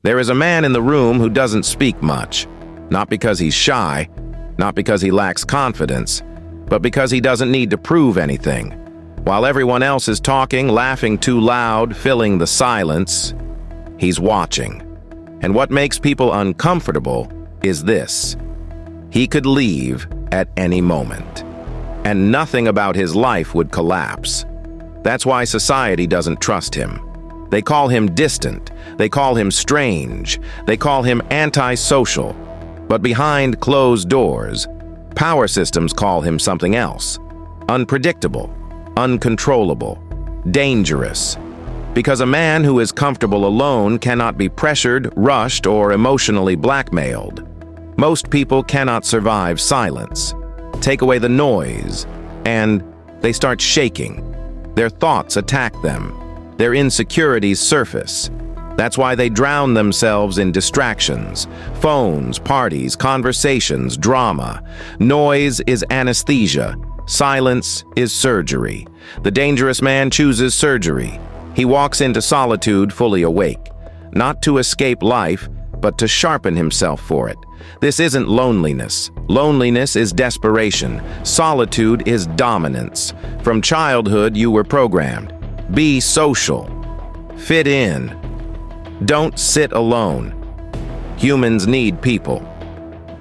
There is a man in the room who doesn't speak much, not because he's shy, not because he lacks confidence, but because he doesn't need to prove anything. While everyone else is talking, laughing too loud, filling the silence, he's watching. And what makes people uncomfortable is this: he could leave at any moment, and nothing about his life would collapse. That's why society doesn't trust him. They call him distant, they call him strange, they call him antisocial. But behind closed doors, power systems call him something else: unpredictable, uncontrollable, dangerous. Because a man who is comfortable alone cannot be pressured, rushed, or emotionally blackmailed. Most people cannot survive silence. Take away the noise, and they start shaking. Their thoughts attack them. Their insecurities surface. That's why they drown themselves in distractions: phones, parties, conversations, drama. Noise is anesthesia. Silence is surgery. The dangerous man chooses surgery. He walks into solitude fully awake, not to escape life, but to sharpen himself for it. This isn't loneliness. Loneliness is desperation. Solitude is dominance. From childhood, you were programmed: be social, fit in, don't sit alone. Humans need people.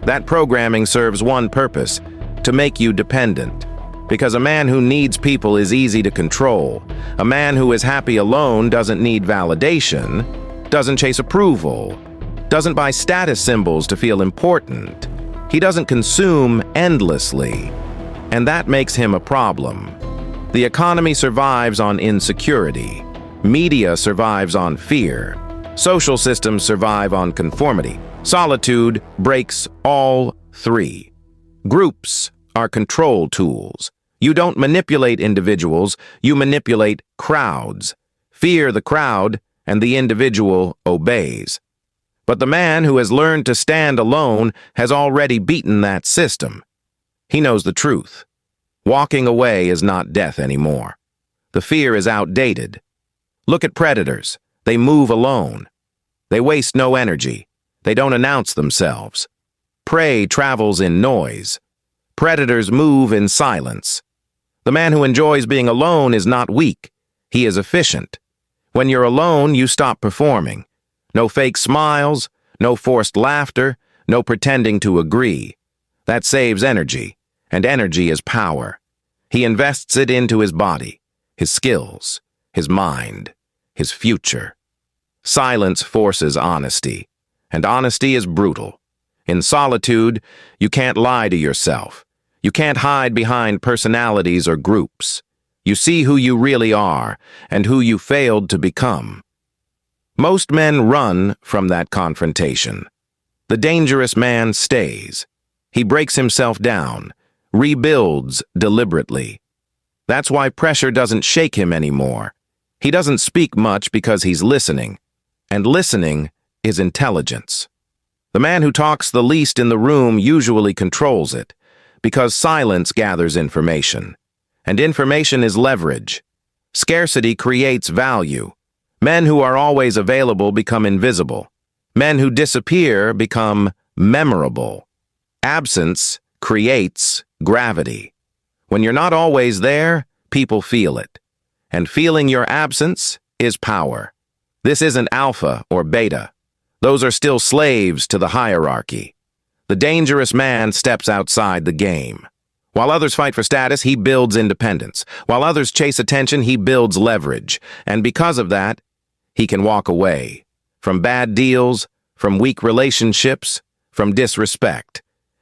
That programming serves one purpose: to make you dependent. Because a man who needs people is easy to control. A man who is happy alone doesn't need validation, doesn't chase approval, doesn't buy status symbols to feel important. He doesn't consume endlessly, and that makes him a problem. The economy survives on insecurity. Media survives on fear. Social systems survive on conformity. Solitude breaks all three. Groups are control tools. You don't manipulate individuals, you manipulate crowds. Fear the crowd, and the individual obeys. But the man who has learned to stand alone has already beaten that system. He knows the truth. Walking away is not death anymore. The fear is outdated. Look at predators. They move alone. They waste no energy. They don't announce themselves. Prey travels in noise. Predators move in silence. The man who enjoys being alone is not weak. He is efficient. When you're alone, you stop performing. No fake smiles, no forced laughter, no pretending to agree. That saves energy, and energy is power. He invests it into his body, his skills, his mind, his future. Silence forces honesty, and honesty is brutal. In solitude, you can't lie to yourself. You can't hide behind personalities or groups. You see who you really are and who you failed to become. Most men run from that confrontation. The dangerous man stays. He breaks himself down, rebuilds deliberately. That's why pressure doesn't shake him anymore. He doesn't speak much because he's listening, and listening is intelligence. The man who talks the least in the room usually controls it, because silence gathers information, and information is leverage. Scarcity creates value. Men who are always available become invisible. Men who disappear become memorable. Absence creates gravity. When you're not always there, people feel it. And feeling your absence is power. This isn't alpha or beta. Those are still slaves to the hierarchy. The dangerous man steps outside the game. While others fight for status, he builds independence. While others chase attention, he builds leverage. And because of that, he can walk away from bad deals, from weak relationships, from disrespect.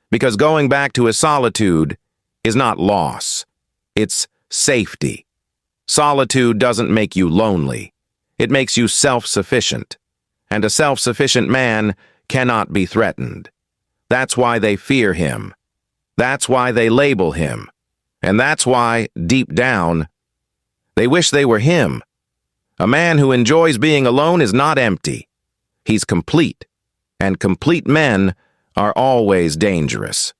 Because going back to his solitude is not loss. It's safety. Solitude doesn't make you lonely. It makes you self-sufficient. And a self-sufficient man cannot be threatened. That's why they fear him. That's why they label him. And that's why, deep down, they wish they were him. A man who enjoys being alone is not empty. He's complete. And complete men are always dangerous.